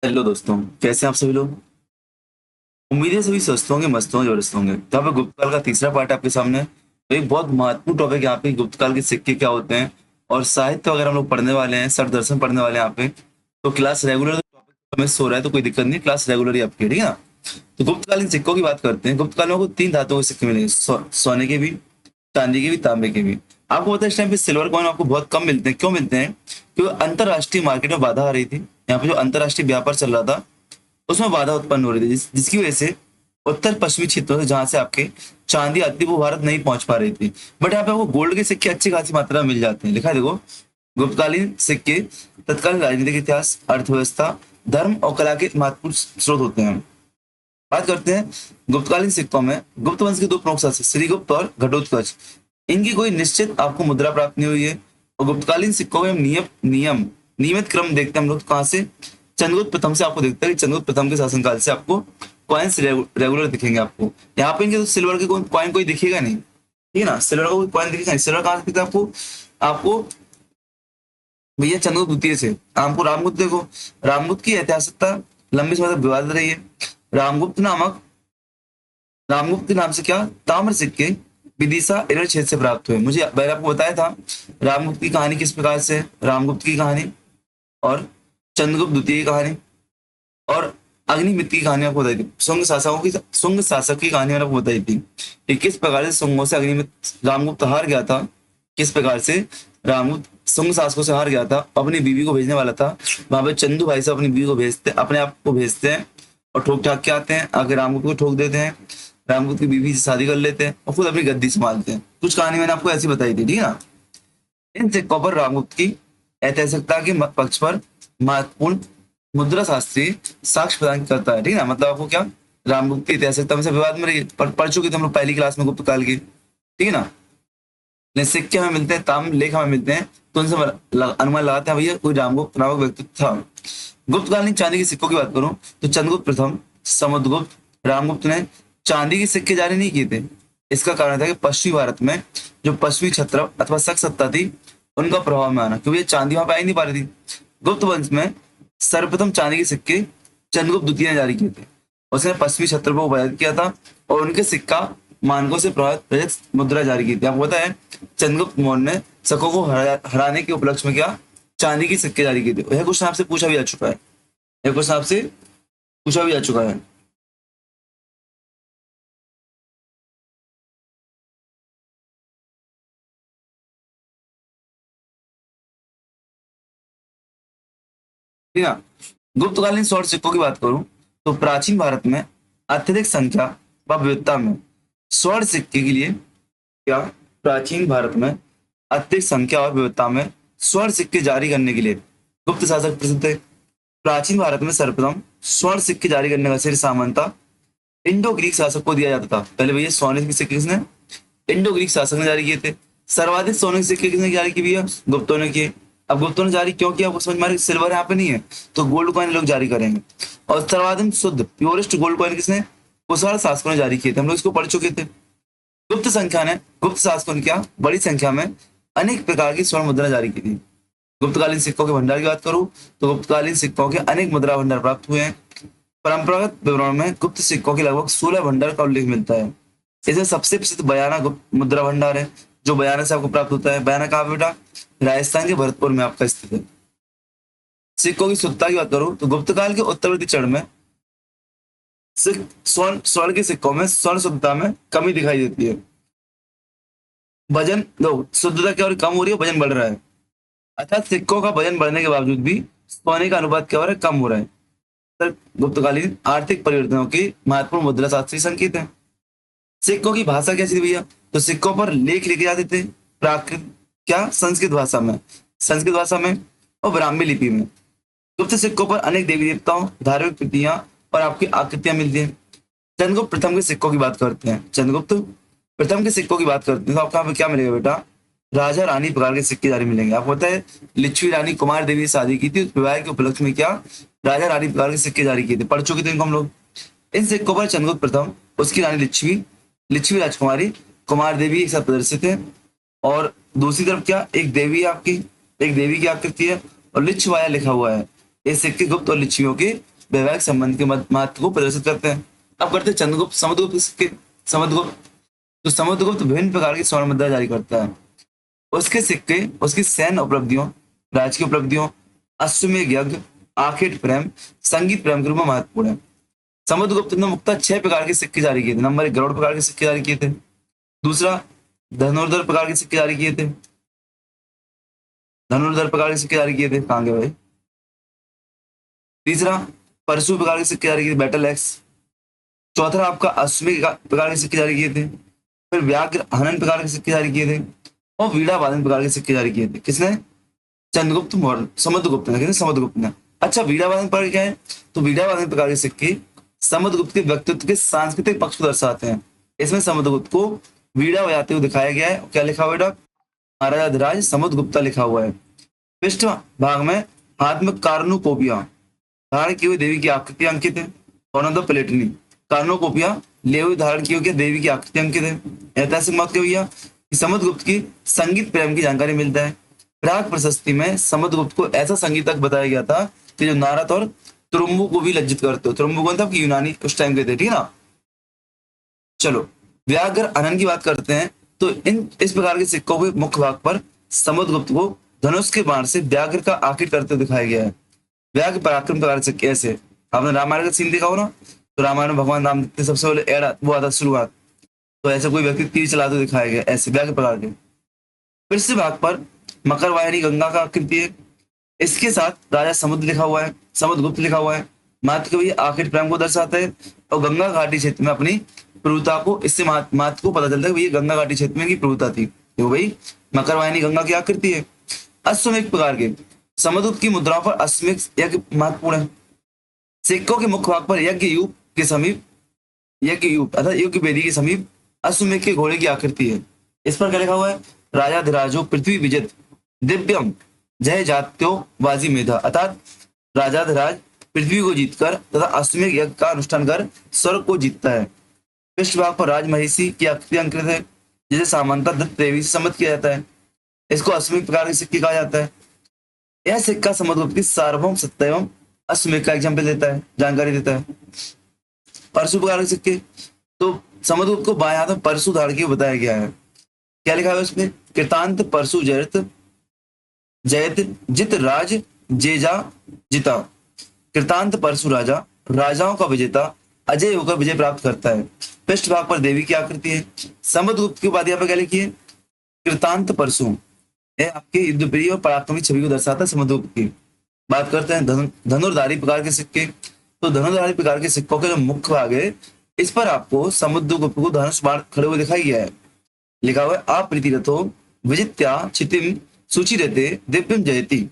Hello दोस्तों, कैसे हैं आप सभी लोग। उम्मीद है सभी स्वस्थ होंगे, मस्त होंगे, जबरदस्त होंगे। तो यहाँ पे गुप्त काल का तीसरा पार्ट आपके सामने है। तो एक बहुत महत्वपूर्ण टॉपिक यहाँ पे गुप्त काल के सिक्के क्या होते हैं और साहित्य वगैरह हम लोग पढ़ने वाले हैं, सर दर्शन पढ़ने वाले हैं यहाँ पे। तो क्लास रेगुलर टॉपिक में सो रहा है तो कोई दिक्कत नहीं, क्लास रेगुलर ही आपकी, ठीक है ना। तो गुप्तकालीन सिक्कों की बात करते हैं। गुप्त काल में आपको तीन धातुओं के सिक्के मिलेंगे, सोने के भी, चांदी के भी, तांबे के भी। आपको पता है इस टाइम पे सिल्वर कॉइन आपको बहुत कम मिलते हैं। क्यों मिलते हैं? क्योंकि अंतरराष्ट्रीय मार्केट में बाधा आ रही थी। यहाँ पे जो अंतरराष्ट्रीय व्यापार चल रहा था उसमें बाधा उत्पन्न हो रही थी, जिसकी वजह से उत्तर पश्चिमी क्षेत्रों से जहां से आपके चांदी आती थी वो भारत नहीं पहुंच पा रही थी। बट यहाँ पे आपको गोल्ड के सिक्के अच्छी खासी मात्रा में मिल जाते हैं। लिखा है देखो, गुप्तकालीन सिक्के तत्कालीन राजनीतिक इतिहास, अर्थव्यवस्था, धर्म और कला के महत्वपूर्ण स्रोत होते हैं। बात करते हैं गुप्तकालीन सिक्कों में। गुप्त वंश के दो प्रमुख शासक श्रीगुप्त और घटोत्कच, इनकी कोई निश्चित आपको मुद्रा प्राप्त नहीं हुई है। और गुप्तकालीन सिक्कों में नियमित क्रम देखते हैं हम लोग। कहाँ से? चंद्रगुप्त प्रथम से आपको दिखता है कि चंद्रगुप्त प्रथम के शासनकाल से आपको कॉइन्स रेगुलर दिखेंगे आपको। यहाँ पे इनके तो सिल्वर के कॉइन कोई दिखेगा नहीं, ठीक है ना। सिल्वर का कोई कॉइन दिखेगा नहीं। सिल्वर कहाँ से दिखता है आपको? आपको भैया चंद्रगुप्त द्वितीय से। आपको रामगुप्त देखो, रामगुप्त की ऐतिहासिकता लंबे समय तक विवाद रही है। रामगुप्त नामक रामगुप्त के नाम से क्या ताम्र सिक्के विदिशा एरर क्षेत्र से प्राप्त हुए। मुझे मैंने आपको बताया था रामगुप्त की कहानी किस प्रकार से है। रामगुप्त की कहानी और चंद्रगुप्त द्वितीय की कहानी और अग्निमित्र की कहानी आपको बताई थी। शुंग शासक की कहानी मैंने आपको बताई थी कि किस प्रकार से शुंगों से अग्निमित्र रामगुप्त हार गया था। किस प्रकार से रामगुप्त शुंग शासकों से हार गया था, अपनी बीवी को भेजने वाला था। वहां पे चंदू भाई से अपनी बीवी को भेजते, अपने आप को भेजते हैं और ठोक ठाक के आते हैं। आगे रामगुप्त को ठोक देते हैं, रामगुप्त की बीवी से शादी कर लेते हैं और खुद अपनी गद्दी संभालते हैं। कुछ कहानी मैंने आपको ऐसी बताई थी, ठीक है ना। इन सिक्कों पर रामगुप्त की ऐतिहासिकता के पक्ष पर महत्वपूर्ण मुद्रा शास्त्री साक्ष्य प्रदान करता है, ठीक है ना। मतलब आपको क्या, रामगुप्त की ऐतिहासिकता में से विवाद में रही पढ़ चुके थे हम लोग पहली क्लास में गुप्त काल की, ठीक है ना। लेकिन सिक्के हमें मिलते हैं, ताम लेख हमें मिलते हैं, तो उनसे अनुमान लगाते हैं भैया कोई रामगुप्त नामक व्यक्तित्व था। गुप्तकालीन चांदी के सिक्कों की बात करूं तो चंद्रगुप्त प्रथम, समुद्रगुप्त, रामगुप्त ने चांदी के सिक्के जारी नहीं किए थे। इसका कारण था कि पश्चिमी भारत में जो पश्चिमी क्षत्रप अथवा शक सत्ता थी उनका प्रभाव में आना, क्योंकि ये चांदी वहां पे आ ही नहीं पा रही थी। गुप्त वंश में सर्वप्रथम चांदी के सिक्के चंद्रगुप्त द्वितीय ने जारी किए थे। उसने पश्चिमी क्षत्रपों को पराजित किया था और उनके सिक्का मानकों से प्रभावित रजत मुद्रा जारी की थी। आपको पता है चंद्रगुप्त मौर्य ने शकों को हराने के उपलक्ष्य में क्या चांदी के सिक्के जारी किए थे। यह क्वेश्चन आपसे पूछा भी जा चुका है, यह क्वेश्चन आपसे पूछा भी जा चुका है। ठीक है ना। गुप्तकालीन स्वर्ण सिक्कों की बात करूं तो प्राचीन भारत में अत्यधिक संख्या व विविधता में स्वर्ण सिक्के के लिए क्या, प्राचीन भारत में अत्यधिक संख्या और विविधता में स्वर्ण सिक्के जारी करने के लिए गुप्त शासक प्रसिद्ध थे। प्राचीन भारत में सर्वप्रथम स्वर्ण सिक्के जारी करने का श्रेय सामान्यतः इंडो ग्रीक शासक को दिया जाता था। पहले भैया सोने के सिक्के किसने? इंडो ग्रीक शासक ने जारी किए थे। सर्वाधिक सोने के सिक्के किसने जारी किए भैया? गुप्तों ने किए। अब गुप्तों ने जारी क्यों किया आपको समझ में आ रहा है? सिल्वर यहाँ पे नहीं है तो गोल्ड कॉइन लोग जारी करेंगे। और सर्वाधिक शुद्ध प्योरेस्ट गोल्ड कॉइन किसने? कुशल शासकों ने जारी किए थे। हम लोग इसको पढ़ चुके थे। गुप्त शासकों ने क्या बड़ी संख्या में अनेक प्रकार की स्वर्ण मुद्रा जारी की थी। गुप्तकालीन सिक्कों के भंडार की बात करूं तो गुप्तकालीन सिक्कों के अनेक मुद्रा भंडार प्राप्त हुए हैं। परंपरागत विवरण में गुप्त सिक्कों के लगभग 16 भंडार का उल्लेख मिलता है। इसमें सबसे प्रसिद्ध बयाना गुप्त मुद्रा भंडार है, जो बयाना से आपको प्राप्त होता है। बयाना कहाँ बेटा? राजस्थान के भरतपुर में आपका स्थित है। सिक्कों की शुद्धता की बात करूं तो गुप्त काल के उत्तरवर्ती चरण में स्वर्ण के सिक्कों में स्वर्ण शुद्धता में कमी दिखाई देती है। वजन दो शुद्धता क्या हो रही? कम हो रही है, वजन बढ़ रहा है। अर्थात सिक्कों का वजन बढ़ने के बावजूद भी सोने का अनुपात क्या हो रहा है? कम हो रहा है। गुप्तकालीन आर्थिक परिवर्तनों की महत्वपूर्ण मुद्रा शास्त्रीय संकेत है। सिक्कों की भाषा कैसी थी भैया? तो सिक्कों पर लेख लिखे जाते थे प्राकृत क्या संस्कृत भाषा में और ब्राह्मी लिपि में। गुप्त सिक्कों पर अनेक देवी देवताओं, धार्मिक कृतियां और आपकी आकृतियां मिलती हैं। चंद्रगुप्त प्रथम के सिक्कों की बात करते हैं। चंद्रगुप्त प्रथम के सिक्कों की बात करते हैं तो आपको यहाँ पे क्या मिलेगा बेटा? राजा रानी प्रकार के सिक्के जारी मिलेंगे। आपको पता है लिच्छवी रानी कुमार देवी ने शादी की थी, उस विवाह के उपलक्ष्य में क्या राजा रानी प्रकार के सिक्के जारी किए थे। पढ़ चुके थे इनको हम लोग। इन सिक्कों पर चंद्रगुप्त प्रथम, उसकी रानी लिच्छवी राजकुमारी, कुमार देवी एक साथ प्रदर्शित है। और दूसरी तरफ क्या एक देवी आपकी, एक देवी की आकृति है और लिच्छवाया लिखा हुआ है। ये सिक्के गुप्त और लिच्छवियों के वैवाहिक संबंध के महत्व को प्रदर्शित करते हैं। अब करते हैं चंद्रगुप्त समुद्रगुप्त के सिक्के। समुद्रगुप्त, तो समुद्रगुप्त विभिन्न प्रकार की स्वर्ण मुद्रा जारी करता है। उसके सिक्के उसकी सैन्य उपलब्धियों, राजकीय उपलब्धियों, अश्वमेध यज्ञ, आखेट प्रेम, संगीत प्रेम के रूप में महत्वपूर्ण है। समुद्रगुप्त ने मुख्यतः 6 प्रकार के सिक्के जारी किए थे। नंबर 1 गरुड़ प्रकार के सिक्के जारी किए थे। दूसरा धनुर्धर प्रकार के सिक्के जारी किए थे। धनुर्धर प्रकार के सिक्के जारी किए थे, कहाँ गए भाई। तीसरा परशु प्रकार के सिक्के जारी किए थे, बैटल एक्स। चौथा आपका अश्वमेध प्रकार के सिक्के जारी किए थे। फिर व्याघ्र हनन प्रकार के सिक्के जारी किए थे और वीणा वादन प्रकार के सिक्के जारी किए थे। किसने? चंद्रगुप्त मौर्य, समुद्रगुप्त ने। किसने? समुद्रगुप्त ने। अच्छा, वीणा वादन प्रकार क्या है? तो वीणा वादन प्रकार के सिक्के समुद्रगुप्त के व्यक्तित्व के सांस्कृतिक पक्ष को दर्शाते हैं। इसमें समुद्रगुप्त को वीणा बजाते हुए दिखाया गया है। क्या लिखा हुआ है? महाराजा धीराज समुद्रगुप्ता लिखा हुआ है। पृष्ठ भाग में हाथ में कार्नुकोपिया धारण की हुई देवी की आकृति अंकित है। कौन दो प्लेटनी कार्नुकोपिया ले हुई धारण की हुई देवी की आकृति अंकित है। ऐतिहासिक मत क्या भैया कि समुद्रगुप्त की संगीत प्रेम की जानकारी मिलता है। प्राग प्रशस्ति में समुद्रगुप्त को ऐसा संगीतक बताया गया था कि जो नारद और तुरुम्बु को भी लज्जित करते हो। तुरुम्बु कौन था? यूनानी उस टाइम के थे, ठीक है ना। चलो व्याघ्र हनन की बात करते हैं। तो इस प्रकार के सिक्कों के मुख्य भाग पर समुद्रगुप्त को धनुष के बाण से व्याघ्र का आकृति करते हुए दिखाया गया है। व्याघ्र पराक्रम प्रकार से कैसे, आपने रामायण का सीन देखा हो ना, तो रामायण में भगवान राम सबसे पहले एड़ा वो आता शुरुआत, तो ऐसे कोई व्यक्ति तीर चलाते दिखाया गया, ऐसे व्याघ्र प्रकार के। पृष्ठ भाग पर मकर वाहिनी गंगा का आकृति है। इसके साथ राजा समुद्र लिखा हुआ है, समुद्रगुप्त लिखा हुआ है। मात्र कवि आखिर प्रेम को दर्शाता है और गंगा घाटी क्षेत्र में अपनी प्रभुता को, इससे मात्र को पता चलता है कि ये गंगा घाटी क्षेत्र में की प्रभुता थी। तो भाई मकर वाहिनी गंगा की आकृति है। अश्वमेध प्रकार के समुद्रगुप्त की मुद्राओं पर अश्वमेध यज्ञ महत्वपूर्ण है। सिक्कों के मुख्य भाग पर यज्ञ यूप के समीप, यज्ञ यूप अर्थात युग वेदी के समीप अश्वमेध के घोड़े की आकृति है। इस पर क्या लिखा हुआ है? राजा धीराजो पृथ्वी विजित दिव्यम जय जात्यो वाजी मेधा, अर्थात राजा धीराज पृथ्वी को जीतकर तथा अश्वमेध यज्ञ का अनुष्ठान कर स्वर्ग को जीतता है। पृष्ठभाग पर राजमहिषी की आकृति अंकित है, जिसे सामंता दत्त देवी से सम्मत किया जाता है। इसको अश्वमेध प्रकार के सिक्के कहा जाता है। यह सिक्का समुद्रगुप्त की सार्वभौम सत्ता एवं अश्वमेध का एग्जाम्पल देता है, जानकारी देता है। परशु प्रकार के सिक्के, तो समुद्रगुप्त को बाएं हाथ में परशु धारण के बताया गया है। क्या लिखा है उसमें? कृतांत परशु जयत जयत जित राज जेजा जिता। कृतांत परशु राजा राजाओं का विजेता अजय होकर विजय प्राप्त करता है। पृष्ठ भाग पर देवी की आकृति है। समुद्रगुप्त की बात यहाँ पर क्या लिखी है? कृतांत परशु है आपके युद्ध प्रिय और पराक्रमी छवि को दर्शाता है। समुद्रगुप्त की बात करते हैं धनुर्धारी प्रकार के सिक्के। तो धनुर्धारी प्रकार के सिक्कों के जो मुख्य भाग है, इस पर आपको समुद्रगुप्त को धनुष बाण खड़े हुए दिखाई गया है। लिखा हुआ है अप्रीतिरथो विजित्या चितिम सूची रहते दिव्यम जयती।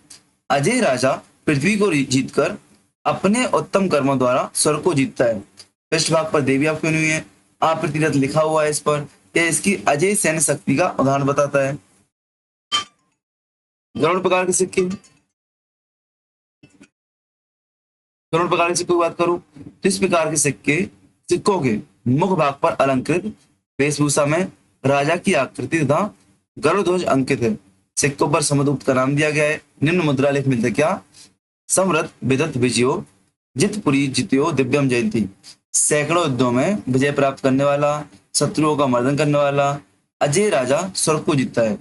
अजय राजा पृथ्वी को जीतकर अपने उत्तम कर्मों द्वारा स्वर्ग को जीतता है। पृष्ठ भाग पर देवी आपकी बनी हुई है। अप्रीतिरथ लिखा हुआ है इस पर, यह इसकी अजय सैन्य शक्ति का उदाहरण बताता है। गरुड़ प्रकार के सिक्के, गरुड़ प्रकार के सिक्कों की बात करूं तो इस प्रकार के सिक्के सिक्कों के मुख्य भाग पर अलंकृत वेशभूषा में राजा की आकृति तथा गरुड़ ध्वज अंकित है। सिक्कों पर समुद्रगुप्त का नाम दिया गया है। निम्न मुद्रा लेख मिलते क्या? समृद्ध विदत विजयो जितपुरी जित्यो दिव्यम जयंती। सैकड़ों युद्धों में विजय प्राप्त करने वाला, शत्रुओं का मर्दन करने वाला अजय राजा स्वर्ग को जीतता है।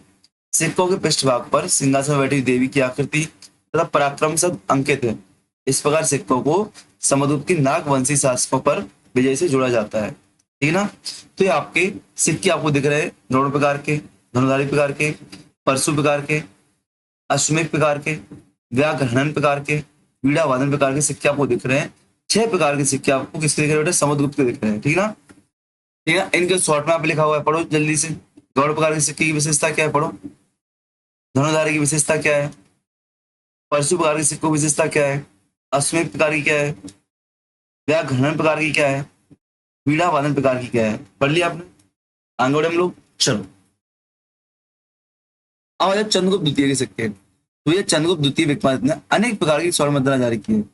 सिक्कों के पृष्ठभाग पर सिंहासन में बैठी देवी की आकृति तथा पराक्रम शब्द अंकित है। इस प्रकार सिक्कों को समुद्रगुप्त की नागवंशी शासकों पर विजय से जोड़ा जाता है, ठीक है ना। तो ये आपके सिक्के आपको दिख रहे हैं गरुड़ प्रकार के, धनुर्धारी प्रकार के, परशु प्रकार के, अश्वमेध प्रकार के, व्याघ्र हनन प्रकार के, वीणा वादन प्रकार के सिक्के आपको दिख रहे हैं। 6 प्रकार के सिक्के आपको किसके दिख रहे हैं? समुद्रगुप्त के दिख रहे हैं, ठीक है ना। ठीक है, इनके शॉर्ट में आप लिखा हुआ है, पढ़ो जल्दी से। गरुड़ प्रकार के सिक्के की विशेषता क्या है? पढ़ो। धनुर्धारी की विशेषता क्या है? परशु प्रकार के सिक्कों की विशेषता क्या है? अश्वमेध प्रकार की क्या है? व्याघ्र हनन प्रकार की क्या है? वीणा वादन प्रकार की क्या है? पढ़ लिया आपने? आगे बढ़े हम लोग, चलो। अब जब चंद्रगुप्त द्वितीय के सिक्के, तो ये चंद्रगुप्त द्वितीय विक्रमादित्य ने अनेक प्रकार की स्वर्ण मुद्रा जारी की है।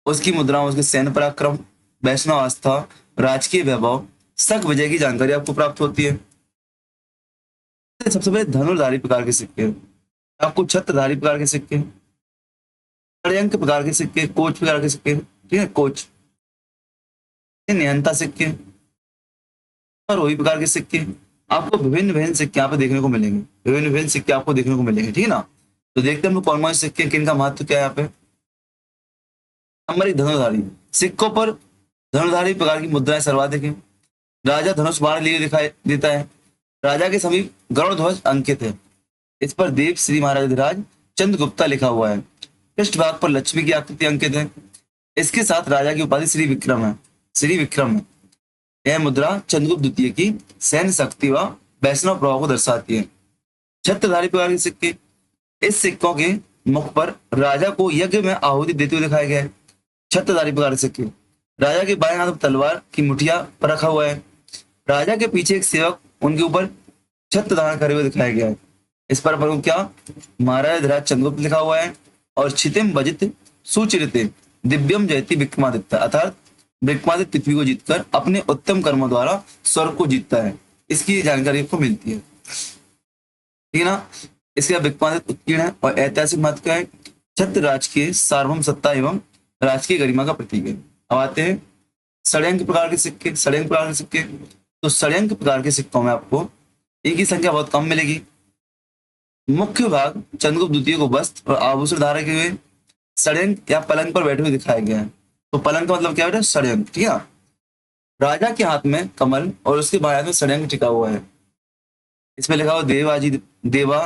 उसकी मुद्राओं, उसके सैन्य पराक्रम, वैष्णव आस्था, राजकीय वैभव, शक विजय की जानकारी आपको प्राप्त होती है। सबसे पहले धनुर्धारी प्रकार के सिक्के, आपको छत्रधारी प्रकार के सिक्के, षड्यंक प्रकार के सिक्के, कोच प्रकार के सिक्के, ठीक है, कोच। ये नियंता सिक्के और वही प्रकार के सिक्के आपको विभिन्न विभिन्न सिक्के यहाँ पे देखने को मिलेंगे, विभिन्न विभिन्न सिक्के आपको देखने को मिलेंगे, ठीक है ना। तो देखते हैं हम लोग कौन कौन से सिक्के, किनका महत्व क्या है यहाँ पे। नंबर एक, धनुर्धारी। सिक्कों पर धनुर्धारी प्रकार की मुद्राएं सर्वाधिक है। राजा धनुष बाण लिए दिखाई देता है। राजा के समीप गरुड़ ध्वज अंकित है। इस पर देव श्री महाराज चंद्रगुप्ता लिखा हुआ है। पृष्ठभाग पर लक्ष्मी की आकृति अंकित है। इसके साथ राजा की उपाधि श्री विक्रम है, श्री विक्रम है। यह मुद्रा चंद्रगुप्त द्वितीय की सैन्य शक्ति व वैष्णव प्रभाव को दर्शाती है। छत्रधारी प्रकार के सिक्के। इस सिक्कों के मुख पर राजा को यज्ञ में आहुति देते हुए दिखाया गया है। छत्रधारी प्रकार के सिक्के। राजा के बाएं हाथ में तलवार की मुठिया पर रखा हुआ है। राजा के पीछे एक सेवक उनके ऊपर छत्र धारण करे हुए दिखाया गया है। इस पर क्या, महाराज धीराज चंद्रगुप्त लिखा हुआ है। और क्षितिम वजित सुचरिते दिव्यम जयति विक्रमादित्य, अर्थात विक्रमादित्य पृथ्वी को जीतकर अपने उत्तम कर्मों द्वारा स्वर्ग को जीतता है, इसकी जानकारी आपको मिलती है, ठीक है ना। इसके बाद विक्रमादित्य उत्कीर्ण है और ऐतिहासिक महत्व क्या है, छत्र राज के सार्वभौम सत्ता एवं राजकीय गरिमा का प्रतीक है। अब आते हैं षड्यंक प्रकार के सिक्के। षड्यंक प्रकार के सिक्के, तो षड्यंक प्रकार के सिक्कों में आपको इनकी संख्या बहुत कम मिलेगी। मुख्य भाग चंद्रगुप्त द्वितीय को वस्त्र और आभूषण धारण किए हुए षड्यंक या पलंग पर बैठे हुए दिखाए गए हैं। तो पलंग का मतलब क्या है, षड्यंक, ठीक है। राजा के हाथ में कमल और उसके बाएं हाथ में षड्यंक टिका हुआ है। इसमें लिखा हुआ देवाजी देवा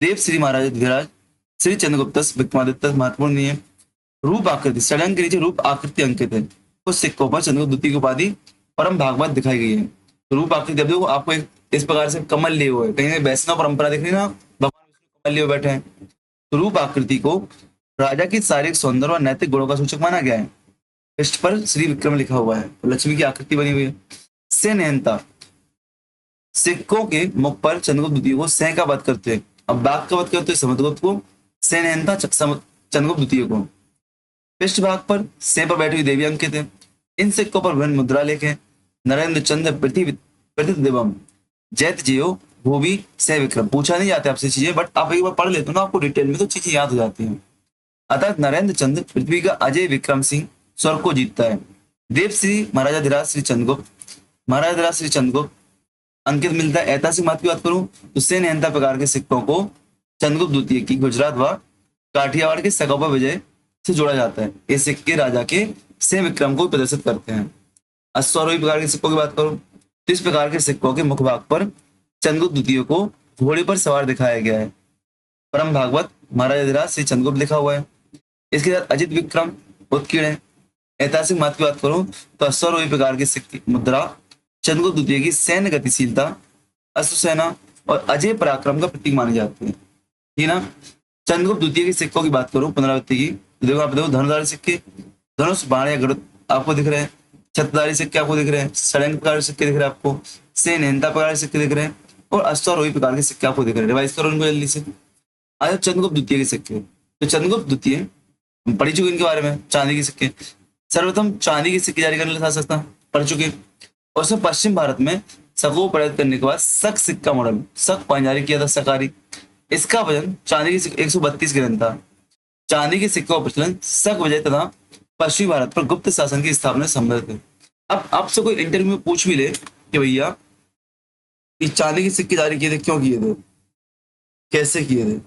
देव श्री महाराज धीराज श्री चंद्रगुप्त विक्रमादित्य। महत्वपूर्ण नहीं है। रूप आकृति, षड्यंक के नीचे रूप आकृति अंकित है। कुछ सिक्कों पर चंद्रगुप्त द्वितीय की उपाधि परम भागवत दिखाई गई है। तो रूप आकृति देखो आपको इस प्रकार से कमल लिए हुए, कहीं वैष्णव परंपरा देख रही ना, भगवान विष्णु कमल लिए हुए बैठे हैं। तो रूप आकृति को राजा की शारीरिक सौंदर्य और नैतिक गुणों का सूचक माना गया है। पृष्ठ पर श्री विक्रम लिखा हुआ है, लक्ष्मी की आकृति बनी हुई है। से नयनता, सिक्कों के मुख पर चंद्रगुप्त द्वितीय को सह का वध करते हैं। अब बाघ का वध करते हैं समुद्रगुप्त को, से नयनता चंद्रगुप्त द्वितीय को। पृष्ठभाग पर से पर बैठी हुई देवी अंकित है। इन सिक्कों पर विभिन्न मुद्रा लेख है। नरेंद्र चंद्र पृथ्वी देवम जैत जियो भूवि सह विक्रम। पूछा नहीं जाता आपसे चीजें, बट आप एक बार पढ़ लेते हो ना, आपको डिटेल में तो चीजें याद हो जाती हैं। अतः नरेंद्र चंद्र पृथ्वी का अजय विक्रम सिंह स्वर्ग को जीतता है। देव श्री महाराजा श्री चंद्रगुप्त अंकित मिलता है। ऐतिहासिक महत्व की बात करूं तो से नयनता प्रकार के सिक्कों को चंद्रगुप्त द्वितीय की गुजरात व काठियावाड़ के सकौपा विजय से जोड़ा जाता है। ये सिक्के राजा के से विक्रम को प्रदर्शित करते हैं। अश्वारोही प्रकार के सिक्कों की बात करूं तो इस प्रकार के सिक्कों के मुख भाग पर चंद्रगुप्त द्वितीय को घोड़े पर सवार दिखाया गया है। परम भागवत महाराजा श्री चंद्रगुप्त लिखा हुआ है। इसके साथ अजित विक्रम उत्कीर्ण है। ऐतिहासिक महत्व की बात करूं तो अश्वारोही प्रकार के सिक्के मुद्रा चंद्रगुप्त द्वितीय की सैन्य गतिशीलता, अश्वसेना और अजय पराक्रम का प्रतीक माने जाते हैं, ठीक है ना। चंद्रगुप्त द्वितीय के सिक्कों की बात करूं पुनरावृत्ति की, देखो आप देखो धनुर्धारी सिक्के, धनुष बाण या गरुड़ आपको दिख रहे हैं। छत्रधारी सिक्के आपको दिख रहे हैं। षड्यंक प्रकार के सिक्के दिख रहे हैं आपको। से नयनता प्रकार के सिक्के दिख रहे हैं और अश्वारोही प्रकार के सिक्के आपको दिख रहे हैं। रिवाइज करो उनको जल्दी से। आज चंद्रगुप्त द्वितीय के सिक्के, तो चंद्रगुप्त द्वितीय हम पढ़ी चुके इनके बारे में। चांदी के सिक्के, सर्वप्रथम चांदी के सिक्के जारी करने सकता पढ़ चुके। और उसमें पश्चिम भारत में शकों प्रयोग करने के बाद शक सिक्का मॉडल शक कॉइन जारी किया था, शकारी। इसका वजन चांदी के सिक्के 132 ग्राम था। चांदी के सिक्कों का प्रचलन शक विजय तथा पश्चिमी भारत पर गुप्त शासन की स्थापना से संबंधित है। अब आपसे कोई इंटरव्यू में पूछ भी ले कि भैया ये चांदी के सिक्के जारी किए थे, क्यों किए थे, कैसे किए थे,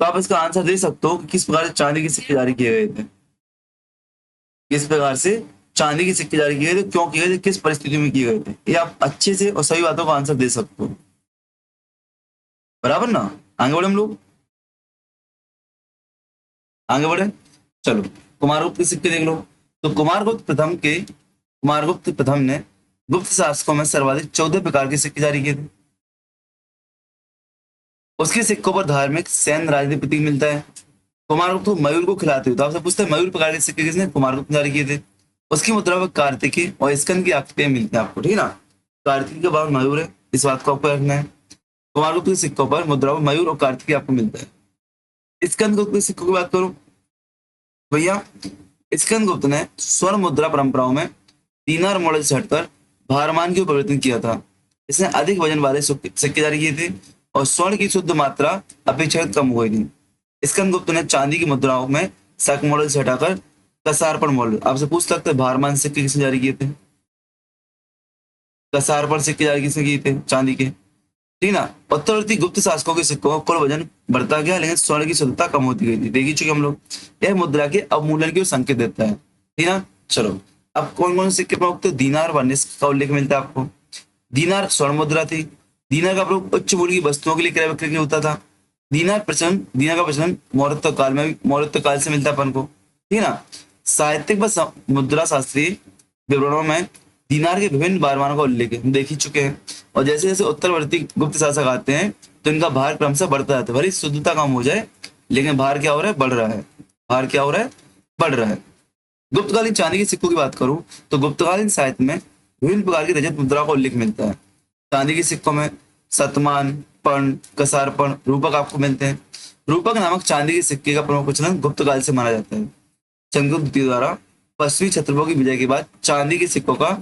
तो आप इसका आंसर दे सकते हो कि किस प्रकार से चांदी के सिक्के जारी किए गए थे। किस प्रकार से चांदी के सिक्के जारी किए गए थे, क्यों किए गए थे, किस परिस्थिति में किए गए थे, ये आप अच्छे से और सही बातों का आंसर दे सकते हो, बराबर ना। आगे बढ़े हम लोग, आगे बढ़े, चलो कुमारगुप्त के सिक्के देख लो। तो कुमारगुप्त प्रथम ने गुप्त शासकों में सर्वाधिक 14 प्रकार के सिक्के जारी किए थे। उसके सिक्कों पर धार्मिक सैन्य राजनीतिक प्रतीक मिलता है। कुमारगुप्त को मयूर को खिलाते हुए, तो आपसे पूछते हैं मयूर प्रकार के सिक्के किसने, कुमारगुप्त ने जारी किए थे। उसकी मुद्रा पर कार्तिकी और स्कंद की आकृतियां मिलती हैं आपको, ठीक है ना। कार्तिकी के बाद मयूर है, इस बात को आपको रखना है। कुमारगुप्त के सिक्कों पर मुद्रा पर मयूर और कार्तिकी आपको मिलता है। स्कंदगुप्त के सिक्कों की बात करूं भैया, स्कंदगुप्त ने स्वर्ण मुद्रा परंपराओं में दीनार मॉडल से हटकर भारमान की परिवर्तन किया था। इसने अधिक वजन वाले सिक्के जारी किए थे और स्वर्ण की शुद्ध मात्रा अपेक्षाकृत कम हो गई थी। स्कंदगुप्त ने चांदी की मुद्राओं में शक मॉडल से हटाकर कसारपण मॉडल, आपसे पूछ सकते हैं भारमान सिक्के किसने जारी किए थे? कसारपण सिक्के जारी किसने किए थे चांदी के? ठीक ना। उत्तरवर्ती गुप्त शासकों के सिक्कों का कुल वजन बढ़ता गया लेकिन स्वर्ण की शुद्धता कम होती गई थी। देखी चुके हम लोग। यह मुद्रा के अवमूल्यन की ओर संकेत देता है। ठीक ना। चलो, अब कौन कौन से सिक्के प्रमुख थे? दीनार व निस्क का उल्लेख मिलता है आपको। दीनार स्वर्ण मुद्रा थी। दीनार का प्रयोग उच्च मूल्य की वस्तुओं के लिए क्रय विक्रय के लिए होता था। दीनार का प्रचलन मौर्य काल में भी, मौर्य काल से मिलता है अपन को। ठीक है ना। साहित्यिक व मुद्रा शास्त्रीय विवरणों में दीनार के विभिन्न बारमानों का उल्लेख हम देख ही चुके हैं। और जैसे जैसे उत्तरवर्ती गुप्त शासक आते हैं तो इनका भार क्रमशः बढ़ता जाता है। भले शुद्धता कम हो जाए लेकिन भार क्या हो रहा है? बढ़ रहा है। भार क्या हो रहा है? बढ़ रहा है। गुप्तकालीन चांदी के सिक्कों की बात करूं तो गुप्तकालीन साहित्य में विभिन्न प्रकार की रजत मुद्रा का उल्लेख मिलता है। चांदी के सिक्कों में शतमान, पर्ण, कसारपण, रूपक आपको मिलते हैं। रूपक नामक चांदी के सिक्के का प्रमुख प्रचलन गुप्त काल से माना जाता है। चंद्रगुप्त द्वितीय द्वारा पश्चिमी क्षत्रियों की विजय के बाद चांदी के सिक्कों का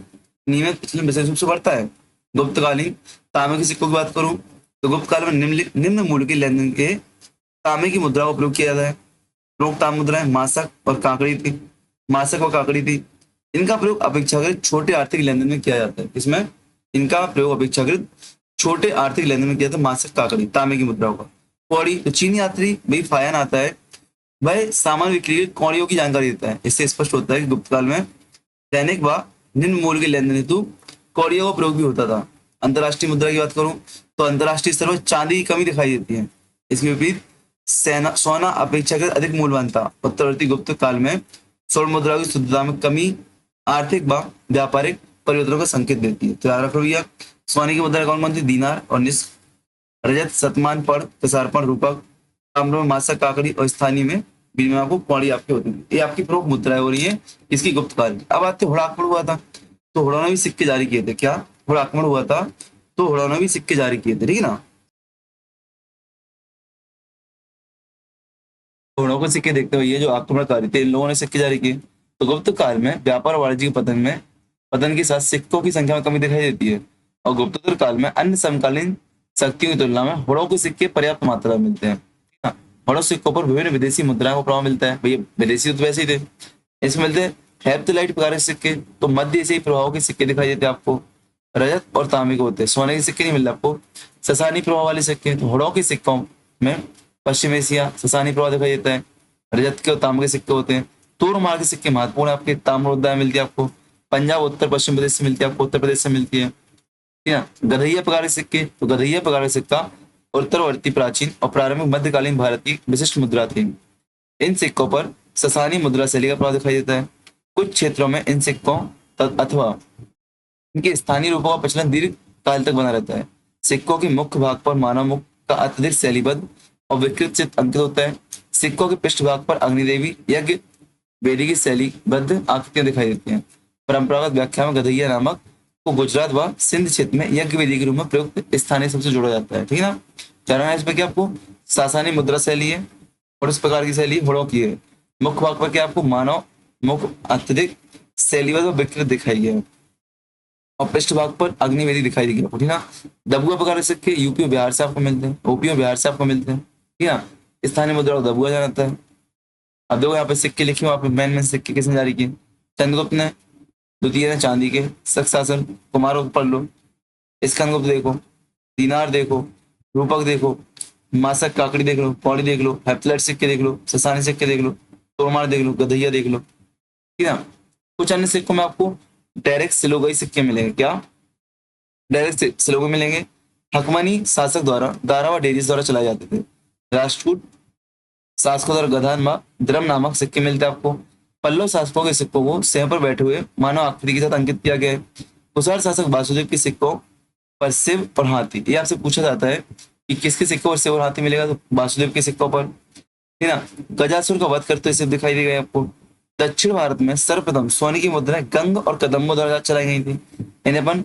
नियमित प्रचलन विशेष रूप से बढ़ता है। गुप्तकालीन तांबे के सिक्कों की बात करूं तो गुप्त काल में निम्न मूल्य के लेन देन के तांबे की मुद्रा का प्रयोग किया जाता है। प्रमुख ताम्र मुद्राएं मासक और काकड़ी थी। मासक और काकड़ी थी। इनका प्रयोग अपेक्षाकृत छोटे आर्थिक लेन देन में किया जाता है। इसमें इनका प्रयोग अपेक्षाकृत छोटे आर्थिक लेन देन में किया जाता है। मासक, काकड़ी, तांबे की मुद्राओं का। कौड़ी तो चीनी यात्री भाई फायन आता है, वह सामान बिक्री के कौड़ियों की जानकारी देता है। इससे स्पष्ट होता है कि गुप्त काल में दैनिक व निम्न मूल्य के लेन देन हेतु कौड़ियों का प्रयोग भी होता था। अंतरराष्ट्रीय मुद्रा की बात करूं तो अंतरराष्ट्रीय स्तर पर चांदी की कमी दिखाई देती है। इसके विपरीत सोना अपेक्षाकृत अधिक मूल्यवान था। उत्तरवर्ती गुप्त काल में स्वर्ण मुद्रा की शुद्धता में कमी आर्थिक व व्यापारिक परिवर्तनों का संकेत देती है। तो याद रखो भैया, सोने की मुद्रा कौन कौन थी? दीनार और निस्क, रजत, शतमान, पर्ण, कसारपण, रूपक, ताम्र में मासक, काकड़ी और स्थानीय में विनिमय को कौड़ी आपकी होती थी। ये आपकी प्रमुख मुद्राएं हो रही है इसकी गुप्त काल की। अब आते हुड़ा आक्रमण हुआ था तो हुड़ों ने भी सिक्के जारी किए थे। क्या हुड़ा आक्रमण हुआ था तो हुड़ों ने भी सिक्के जारी किए थे। ठीक है ना। हुड़ों को सिक्के देखते हुए जो आक्रमणकारी थे इन लोगों ने सिक्के जारी किए। तो गुप्त काल में व्यापार और वाणिज्य के पतन के साथ सिक्कों की संख्या में कमी दिखाई देती है और गुप्तोत्तर काल में अन्य समकालीन शक्तियों की तुलना में हुड़ों के सिक्के पर्याप्त मात्रा में मिलते हैं। हाँ, हुड़ों सिक्कों पर विभिन्न विदेशी मुद्राओं का प्रभाव मिलता है। भैया विदेशी तो वैसे ही थे। इसमें मिलते हैं हेप्टेलाइट प्रकार के सिक्के, तो मध्य एशियाई प्रभाव के सिक्के दिखाई देते हैं आपको। रजत और तांबे के होते हैं। सोने के सिक्के नहीं मिलते आपको। ससानी प्रभाव वाले सिक्के, तो हुड़ों के सिक्कों में पश्चिम एशिया ससानी प्रभाव दिखाई देता है। रजत के और तांबे के सिक्के होते हैं। तोरमार के सिक्के महत्वपूर्ण आपके ताम्र मुद्रा मिलती है आपको। पंजाब उत्तर पश्चिम प्रदेश से मिलती है आपको, उत्तर प्रदेश से मिलती है। ठीक है। गधैया प्रकार के सिक्के, तो गधैया प्रकार का सिक्का उत्तरवर्ती प्राचीन और प्रारंभिक मध्यकालीन भारत की विशिष्ट मुद्रा थी। इन सिक्कों पर ससानी मुद्रा शैली का प्रभाव दिखाई देता है। कुछ क्षेत्रों में इन सिक्कों अथवा इनके स्थानीय रूपों का प्रचलन दीर्घ काल तक बना रहता है। सिक्कों के मुख्य भाग पर मानव मुख का अत्यधिक शैलीबद्ध और विकृत चित्र अंकित होता है। सिक्कों के पृष्ठभाग पर अग्निदेवी, यज्ञ, वेदी की शैलीबद्ध आकृतियां दिखाई देती हैं। परंपरागत व्याख्या में गधैया नामक को गुजरात व सिंध क्षेत्र में यज्ञ वेदी के रूप में प्रयुक्त स्थानीय शब्द से जोड़ा जाता है। ठीक है ना। कारण है इसमें क्या आपको सासानी मुद्रा शैली है और इस प्रकार की शैली हुड़ों की है। मुख्य भाग पर क्या आपको मानव मुख अत्यधिक शैलीबद्ध और विकृत दिखाई गया और पृष्ठभाग पर अग्निवेदी दिखाई देगी आपको। ठीक है। दबुआ प्रकार के सिक्के यूपी और बिहार से आपको मिलते हैं। ओपी और बिहार से आपको मिलते हैं। ठीक है। स्थानीय मुद्रा को दबुआ जाना जाता है। अब देखो यहाँ पे सिक्के लिखे हुए, मेन मेन सिक्के किसने जारी किए? चंद्रगुप्त ने। द्वितीय ने चांदी के शक शासन, कुमारों पढ़ लो। स्कंदगुप्त देखो, दीनार देखो, रूपक देखो, मासक, काकड़ी देख लो, कौड़ी देख लो, हेप्टेलाइट सिक्के देख लो, ससानी सिक्के देख लो, तोरमार देख लो, गधैया देख लो। ठीक है। कुछ अन्य सिक्कों में आपको डायरेक्ट सिलोगई सिक्के मिलेंगे। क्या? डायरेक्ट सिलोगई मिलेंगे। हकमनी शासक द्वारा दारा व डेरिस द्वारा चलाए जाते थे। राष्ट्रकूट शासकों द्वारा गधान व द्रम नामक सिक्के मिलते हैं आपको। पल्लव शासकों के सिक्कों को सिंह पर बैठे हुए मानव आकृति के साथ अंकित किया गया है। कुषाण शासक वासुदेव के सिक्कों पर शिव और हाथी, ये आपसे पूछा जाता है कि किसके सिक्कों पर शिव और हाथी मिलेगा, तो वासुदेव के सिक्कों पर। ठीक है ना। गजासुर का वध करते हुए शिव दिखाई देगा आपको। दक्षिण भारत में सर्वप्रथम सोने की मुद्राएं गंग और कदम्बों द्वारा चलाई गई थी। इन्हें अपन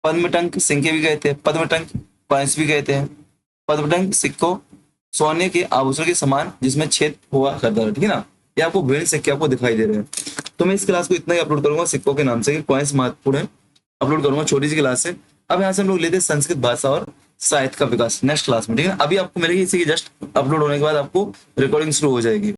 पद्मटंक सिक्के भी कहते हैं, पद्मटंक कॉइन्स भी कहते हैं। पद्मटंक सिक्कों सोने के आभूषण के समान जिसमें छेद हुआ करता है, ठीक है ना। ये आपको विभिन्न सिक्के आपको दिखाई दे रहे हैं। तो मैं इस क्लास को इतना ही अपलोड करूंगा सिक्कों के नाम से कि कॉइन्स महत्वपूर्ण है, अपलोड करूंगा छोटी सी क्लास से। अब यहाँ से हम लोग लेते हैं संस्कृत भाषा और साहित्य का विकास नेक्स्ट क्लास में, ठीक है। अभी आपको मिलेगी इसी की जस्ट अपलोड होने के बाद आपको रिकॉर्डिंग शुरू हो जाएगी।